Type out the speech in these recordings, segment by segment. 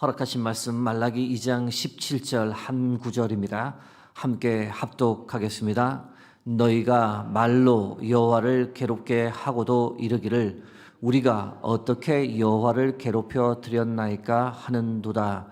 허락하신 말씀 말라기 2장 17절 한 구절입니다. 함께 합독하겠습니다. 너희가 말로 여호와를 괴롭게 하고도 이르기를 우리가 어떻게 여호와를 괴롭혀 드렸나이까 하는도다.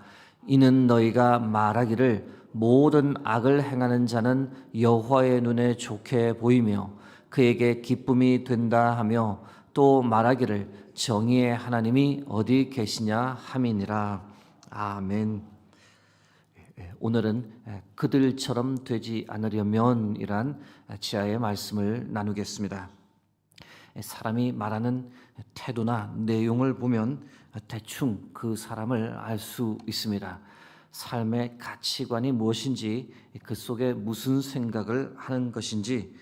이는 너희가 말하기를 모든 악을 행하는 자는 여호와의 눈에 좋게 보이며 그에게 기쁨이 된다 하며 또 말하기를 정의의 하나님이 어디 계시냐 함이니라. 아멘. 오늘은 그들처럼 되지 않으려면 이란 지하의 말씀을 나누겠습니다. 사람이 말하는 태도나 내용을 보면 대충 그 사람을 알 수 있습니다. 삶의 가치관이 무엇인지, 그 속에 무슨 생각을 하는 것인지,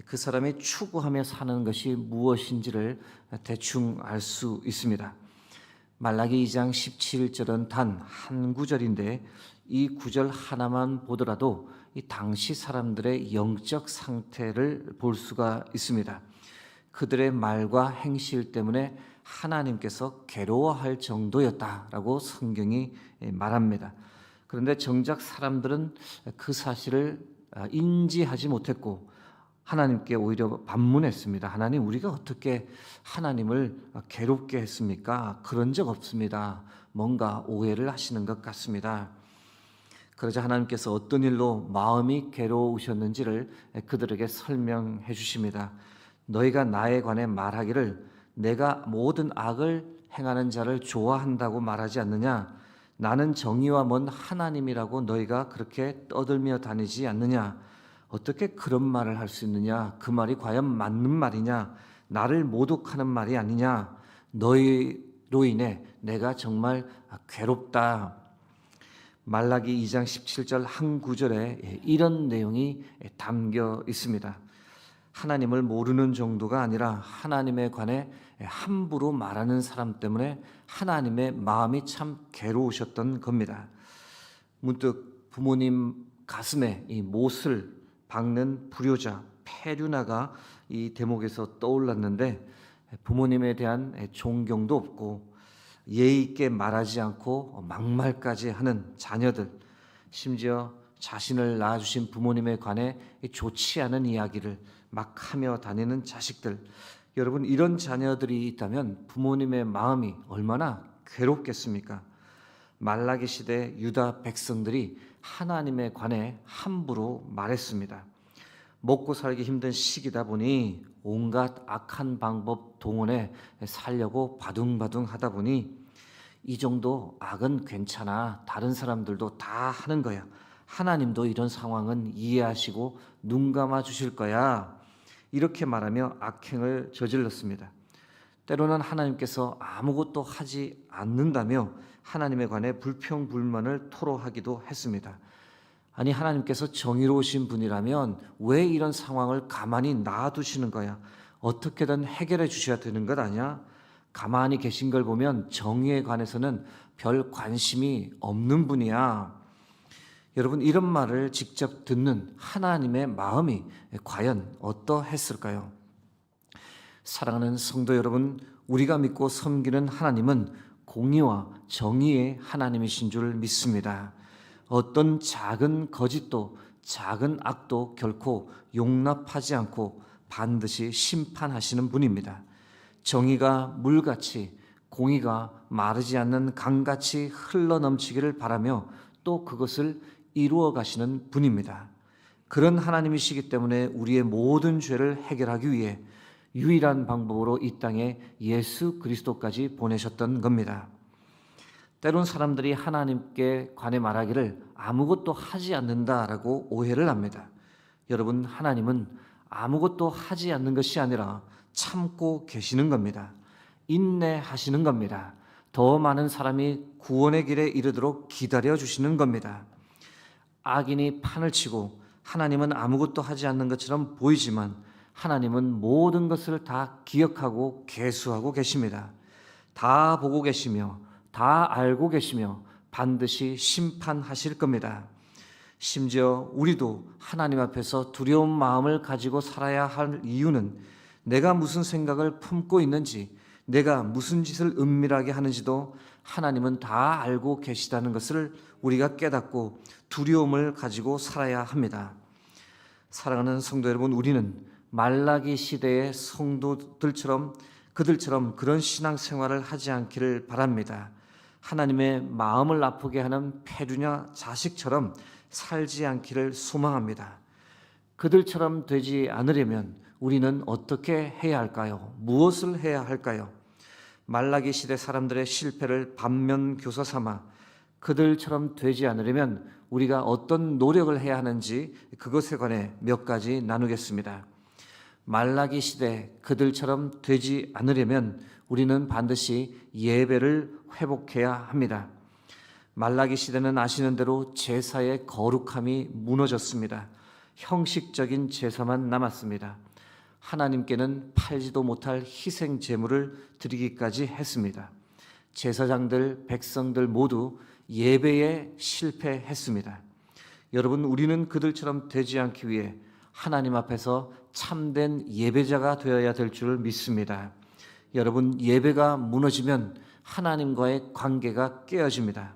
그 사람이 추구하며 사는 것이 무엇인지를 대충 알 수 있습니다. 말라기 2장 17절은 단 한 구절인데 이 구절 하나만 보더라도 이 당시 사람들의 영적 상태를 볼 수가 있습니다. 그들의 말과 행실 때문에 하나님께서 괴로워할 정도였다라고 성경이 말합니다. 그런데 정작 사람들은 그 사실을 인지하지 못했고 하나님께 오히려 반문했습니다. 하나님, 우리가 어떻게 하나님을 괴롭게 했습니까? 그런 적 없습니다. 뭔가 오해를 하시는 것 같습니다. 그러자 하나님께서 어떤 일로 마음이 괴로우셨는지를 그들에게 설명해 주십니다. 너희가 나에 관해 말하기를 내가 모든 악을 행하는 자를 좋아한다고 말하지 않느냐? 나는 정의와 먼 하나님이라고 너희가 그렇게 떠들며 다니지 않느냐? 어떻게 그런 말을 할 수 있느냐? 그 말이 과연 맞는 말이냐? 나를 모독하는 말이 아니냐? 너희로 인해 내가 정말 괴롭다. 말라기 2장 17절 한 구절에 이런 내용이 담겨 있습니다. 하나님을 모르는 정도가 아니라 하나님에 관해 함부로 말하는 사람 때문에 하나님의 마음이 참 괴로우셨던 겁니다. 문득 부모님 가슴에 이 못을 박는 불효자 페류나가 이 대목에서 떠올랐는데, 부모님에 대한 존경도 없고 예의 있게 말하지 않고 막말까지 하는 자녀들, 심지어 자신을 낳아주신 부모님에 관해 좋지 않은 이야기를 막 하며 다니는 자식들, 여러분, 이런 자녀들이 있다면 부모님의 마음이 얼마나 괴롭겠습니까? 말라기 시대 유다 백성들이 하나님에 관해 함부로 말했습니다. 먹고 살기 힘든 시기다 보니 온갖 악한 방법 동원해 살려고 바둥바둥 하다 보니 이 정도 악은 괜찮아. 다른 사람들도 다 하는 거야. 하나님도 이런 상황은 이해하시고 눈 감아 주실 거야. 이렇게 말하며 악행을 저질렀습니다. 때로는 하나님께서 아무것도 하지 않는다며 하나님에 관해 불평불만을 토로하기도 했습니다. 아니, 하나님께서 정의로우신 분이라면 왜 이런 상황을 가만히 놔두시는 거야? 어떻게든 해결해 주셔야 되는 것 아니야? 가만히 계신 걸 보면 정의에 관해서는 별 관심이 없는 분이야. 여러분, 이런 말을 직접 듣는 하나님의 마음이 과연 어떠했을까요? 사랑하는 성도 여러분, 우리가 믿고 섬기는 하나님은 공의와 정의의 하나님이신 줄 믿습니다. 어떤 작은 거짓도 작은 악도 결코 용납하지 않고 반드시 심판하시는 분입니다. 정의가 물같이, 공의가 마르지 않는 강같이 흘러넘치기를 바라며 또 그것을 이루어 가시는 분입니다. 그런 하나님이시기 때문에 우리의 모든 죄를 해결하기 위해 유일한 방법으로 이 땅에 예수 그리스도까지 보내셨던 겁니다. 때론 사람들이 하나님께 관해 말하기를 아무것도 하지 않는다라고 오해를 합니다. 여러분, 하나님은 아무것도 하지 않는 것이 아니라 참고 계시는 겁니다. 인내하시는 겁니다. 더 많은 사람이 구원의 길에 이르도록 기다려 주시는 겁니다. 악인이 판을 치고 하나님은 아무것도 하지 않는 것처럼 보이지만 하나님은 모든 것을 다 기억하고 계수하고 계십니다. 다 보고 계시며 다 알고 계시며 반드시 심판하실 겁니다. 심지어 우리도 하나님 앞에서 두려운 마음을 가지고 살아야 할 이유는 내가 무슨 생각을 품고 있는지, 내가 무슨 짓을 은밀하게 하는지도 하나님은 다 알고 계시다는 것을 우리가 깨닫고 두려움을 가지고 살아야 합니다. 사랑하는 성도 여러분, 우리는 말라기 시대의 성도들처럼 그들처럼 그런 신앙생활을 하지 않기를 바랍니다. 하나님의 마음을 아프게 하는 페류냐 자식처럼 살지 않기를 소망합니다. 그들처럼 되지 않으려면 우리는 어떻게 해야 할까요? 무엇을 해야 할까요? 말라기 시대 사람들의 실패를 반면교사 삼아 그들처럼 되지 않으려면 우리가 어떤 노력을 해야 하는지 그것에 관해 몇 가지 나누겠습니다. 말라기 시대 그들처럼 되지 않으려면 우리는 반드시 예배를 회복해야 합니다. 말라기 시대는 아시는 대로 제사의 거룩함이 무너졌습니다. 형식적인 제사만 남았습니다. 하나님께는 팔지도 못할 희생 제물을 드리기까지 했습니다. 제사장들, 백성들 모두 예배에 실패했습니다. 여러분, 우리는 그들처럼 되지 않기 위해 하나님 앞에서 참된 예배자가 되어야 될 줄 믿습니다. 여러분, 예배가 무너지면 하나님과의 관계가 깨어집니다.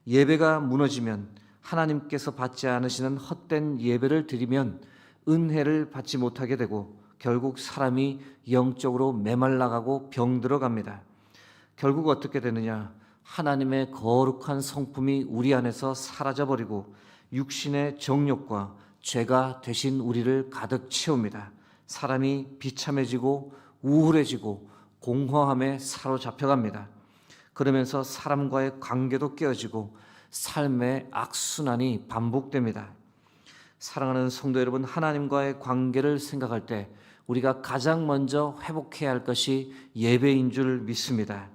예배가 무너지면 하나님께서 받지 않으시는 헛된 예배를 드리면 은혜를 받지 못하게 되고 결국 사람이 영적으로 메말라가고 병들어갑니다. 결국 어떻게 되느냐? 하나님의 거룩한 성품이 우리 안에서 사라져버리고 육신의 정욕과 죄가 되신 우리를 가득 채웁니다. 사람이 비참해지고 우울해지고 공허함에 사로잡혀갑니다. 그러면서 사람과의 관계도 깨어지고 삶의 악순환이 반복됩니다. 사랑하는 성도 여러분, 하나님과의 관계를 생각할 때 우리가 가장 먼저 회복해야 할 것이 예배인 줄 믿습니다.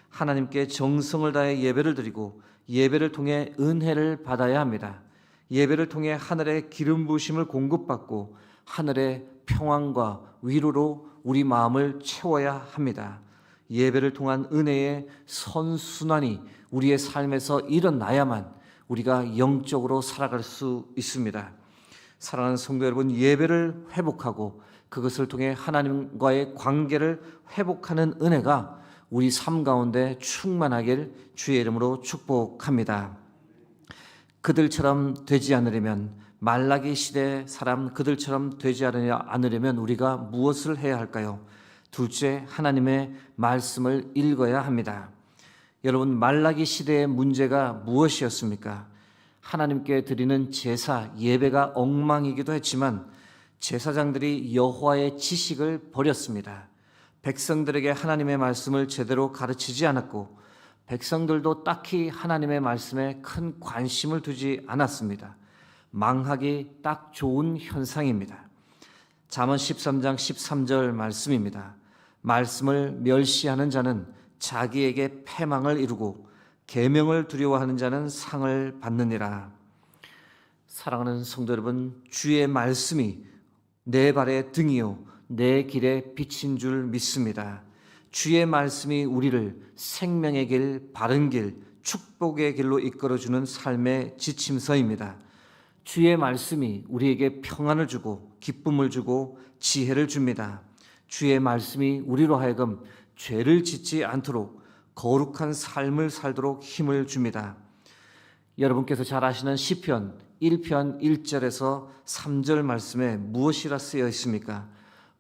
하나님께 정성을 다해 예배를 드리고 예배를 통해 은혜를 받아야 합니다. 예배를 통해 하늘의 기름 부으심을 공급받고 하늘의 평안과 위로로 우리 마음을 채워야 합니다. 예배를 통한 은혜의 선순환이 우리의 삶에서 일어나야만 우리가 영적으로 살아갈 수 있습니다. 사랑하는 성도 여러분, 예배를 회복하고 그것을 통해 하나님과의 관계를 회복하는 은혜가 우리 삶 가운데 충만하길 주의 이름으로 축복합니다. 그들처럼 되지 않으려면, 말라기 시대 사람 그들처럼 되지 않으려면 우리가 무엇을 해야 할까요? 둘째, 하나님의 말씀을 읽어야 합니다. 여러분, 말라기 시대의 문제가 무엇이었습니까? 하나님께 드리는 제사, 예배가 엉망이기도 했지만 제사장들이 여호와의 지식을 버렸습니다. 백성들에게 하나님의 말씀을 제대로 가르치지 않았고 백성들도 딱히 하나님의 말씀에 큰 관심을 두지 않았습니다. 망하기 딱 좋은 현상입니다. 잠언 13장 13절 말씀입니다. 말씀을 멸시하는 자는 자기에게 패망을 이루고 계명을 두려워하는 자는 상을 받느니라. 사랑하는 성도 여러분, 주의 말씀이 내 발의 등이요 내 길의 빛인 줄 믿습니다. 주의 말씀이 우리를 생명의 길, 바른 길, 축복의 길로 이끌어주는 삶의 지침서입니다. 주의 말씀이 우리에게 평안을 주고 기쁨을 주고 지혜를 줍니다. 주의 말씀이 우리로 하여금 죄를 짓지 않도록 거룩한 삶을 살도록 힘을 줍니다. 여러분께서 잘 아시는 시편 1편 1절에서 3절 말씀에 무엇이라 쓰여 있습니까?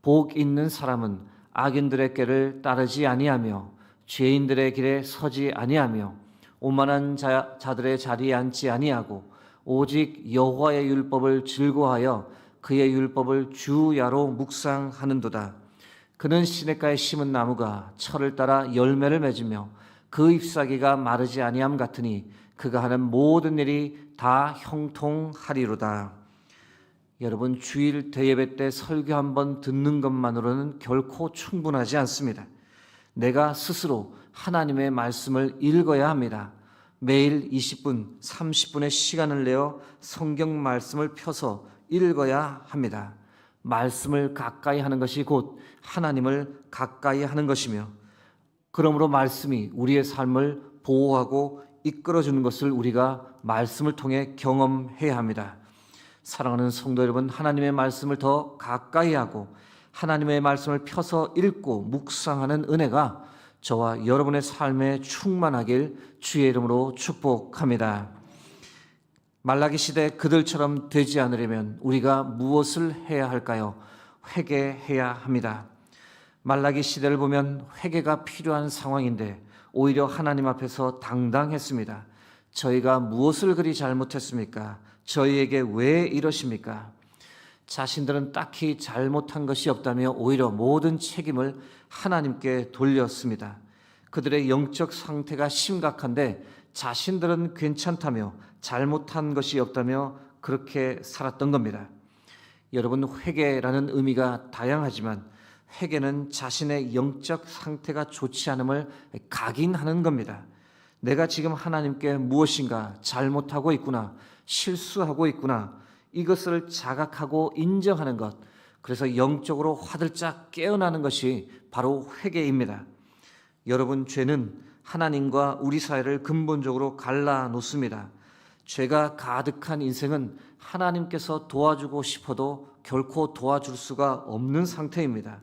복 있는 사람은 악인들의 꾀를 따르지 아니하며 죄인들의 길에 서지 아니하며 오만한 자들의 자리에 앉지 아니하고 오직 여호와의 율법을 즐거워하여 그의 율법을 주야로 묵상하는도다. 그는 시냇가에 심은 나무가 철을 따라 열매를 맺으며 그 잎사귀가 마르지 아니함 같으니 그가 하는 모든 일이 다 형통하리로다. 여러분, 주일 대예배 때 설교 한번 듣는 것만으로는 결코 충분하지 않습니다. 내가 스스로 하나님의 말씀을 읽어야 합니다. 매일 20분, 30분의 시간을 내어 성경 말씀을 펴서 읽어야 합니다. 말씀을 가까이 하는 것이 곧 하나님을 가까이 하는 것이며, 그러므로 말씀이 우리의 삶을 보호하고 이끌어주는 것을 우리가 말씀을 통해 경험해야 합니다. 사랑하는 성도 여러분, 하나님의 말씀을 더 가까이 하고 하나님의 말씀을 펴서 읽고 묵상하는 은혜가 저와 여러분의 삶에 충만하길 주의 이름으로 축복합니다. 말라기 시대 그들처럼 되지 않으려면 우리가 무엇을 해야 할까요? 회개해야 합니다. 말라기 시대를 보면 회개가 필요한 상황인데 오히려 하나님 앞에서 당당했습니다. 저희가 무엇을 그리 잘못했습니까? 저희에게 왜 이러십니까? 자신들은 딱히 잘못한 것이 없다며 오히려 모든 책임을 하나님께 돌렸습니다. 그들의 영적 상태가 심각한데 자신들은 괜찮다며 잘못한 것이 없다며 그렇게 살았던 겁니다. 여러분, 회개라는 의미가 다양하지만 회개는 자신의 영적 상태가 좋지 않음을 각인하는 겁니다. 내가 지금 하나님께 무엇인가 잘못하고 있구나, 실수하고 있구나, 이것을 자각하고 인정하는 것, 그래서 영적으로 화들짝 깨어나는 것이 바로 회개입니다. 여러분, 죄는 하나님과 우리 사이를 근본적으로 갈라놓습니다. 죄가 가득한 인생은 하나님께서 도와주고 싶어도 결코 도와줄 수가 없는 상태입니다.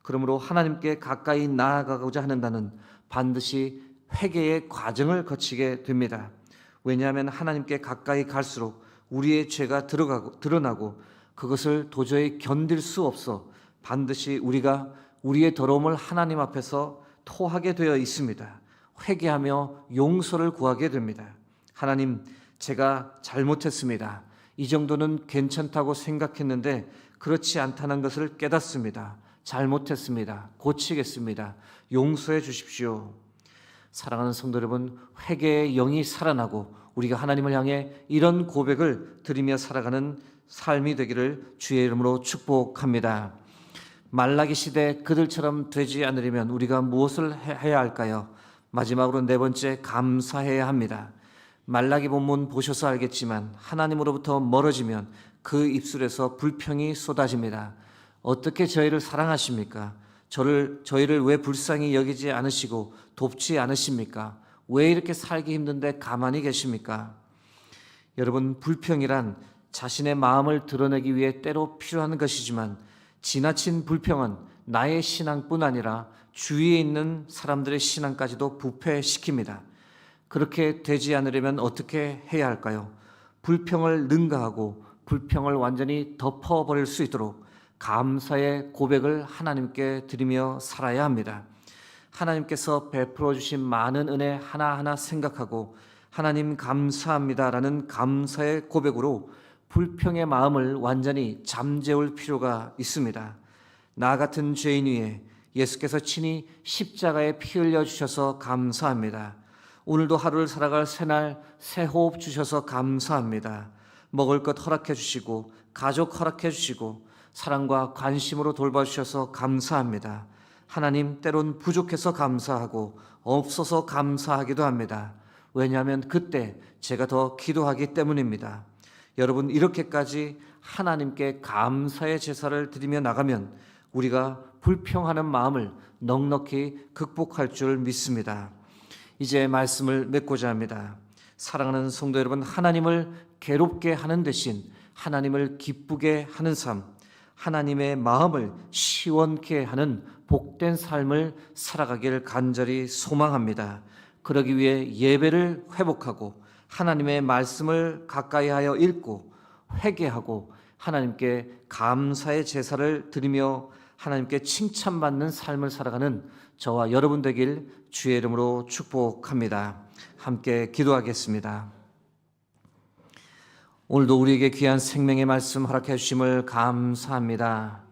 그러므로 하나님께 가까이 나아가고자 하는 자는 반드시 회개의 과정을 거치게 됩니다. 왜냐하면 하나님께 가까이 갈수록 우리의 죄가 드러나고 그것을 도저히 견딜 수 없어 반드시 우리가 우리의 더러움을 하나님 앞에서 토하게 되어 있습니다. 회개하며 용서를 구하게 됩니다. 하나님, 제가 잘못했습니다. 이 정도는 괜찮다고 생각했는데 그렇지 않다는 것을 깨닫습니다. 잘못했습니다. 고치겠습니다. 용서해 주십시오. 사랑하는 성도 여러분, 회개의 영이 살아나고 우리가 하나님을 향해 이런 고백을 드리며 살아가는 삶이 되기를 주의 이름으로 축복합니다. 말라기 시대 그들처럼 되지 않으려면 우리가 무엇을 해야 할까요? 마지막으로 네 번째, 감사해야 합니다. 말라기 본문 보셔서 알겠지만 하나님으로부터 멀어지면 그 입술에서 불평이 쏟아집니다. 어떻게 저희를 사랑하십니까? 저희를 왜 불쌍히 여기지 않으시고 돕지 않으십니까? 왜 이렇게 살기 힘든데 가만히 계십니까? 여러분, 불평이란 자신의 마음을 드러내기 위해 때로 필요한 것이지만 지나친 불평은 나의 신앙뿐 아니라 주위에 있는 사람들의 신앙까지도 부패시킵니다. 그렇게 되지 않으려면 어떻게 해야 할까요? 불평을 능가하고 불평을 완전히 덮어버릴 수 있도록 감사의 고백을 하나님께 드리며 살아야 합니다. 하나님께서 베풀어 주신 많은 은혜 하나하나 생각하고 하나님 감사합니다라는 감사의 고백으로 불평의 마음을 완전히 잠재울 필요가 있습니다. 나 같은 죄인 위에 예수께서 친히 십자가에 피 흘려 주셔서 감사합니다. 오늘도 하루를 살아갈 새날 새 호흡 주셔서 감사합니다. 먹을 것 허락해 주시고 가족 허락해 주시고 사랑과 관심으로 돌봐주셔서 감사합니다. 하나님, 때론 부족해서 감사하고 없어서 감사하기도 합니다. 왜냐하면 그때 제가 더 기도하기 때문입니다. 여러분, 이렇게까지 하나님께 감사의 제사를 드리며 나가면 우리가 불평하는 마음을 넉넉히 극복할 줄 믿습니다. 이제 말씀을 맺고자 합니다. 사랑하는 성도 여러분, 하나님을 괴롭게 하는 대신 하나님을 기쁘게 하는 삶, 하나님의 마음을 시원케 하는 복된 삶을 살아가길 간절히 소망합니다. 그러기 위해 예배를 회복하고 하나님의 말씀을 가까이 하여 읽고 회개하고 하나님께 감사의 제사를 드리며 하나님께 칭찬받는 삶을 살아가는 저와 여러분 되길 주의 이름으로 축복합니다. 함께 기도하겠습니다. 오늘도 우리에게 귀한 생명의 말씀 허락해 주심을 감사합니다.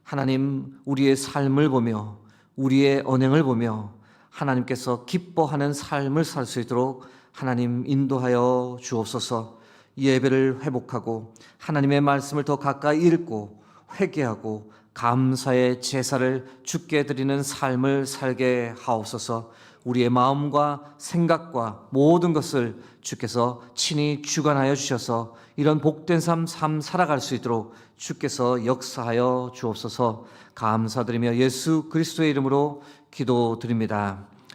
하나님, 우리의 삶을 보며 우리의 언행을 보며 하나님께서 기뻐하는 삶을 살 수 있도록 하나님 인도하여 주옵소서. 예배를 회복하고 하나님의 말씀을 더 가까이 읽고 회개하고 감사의 제사를 주께 드리는 삶을 살게 하옵소서. 우리의 마음과 생각과 모든 것을 주께서 친히 주관하여 주셔서 이런 복된 삶 살아갈 수 있도록 주께서 역사하여 주옵소서. 감사드리며 예수 그리스도의 이름으로 기도드립니다.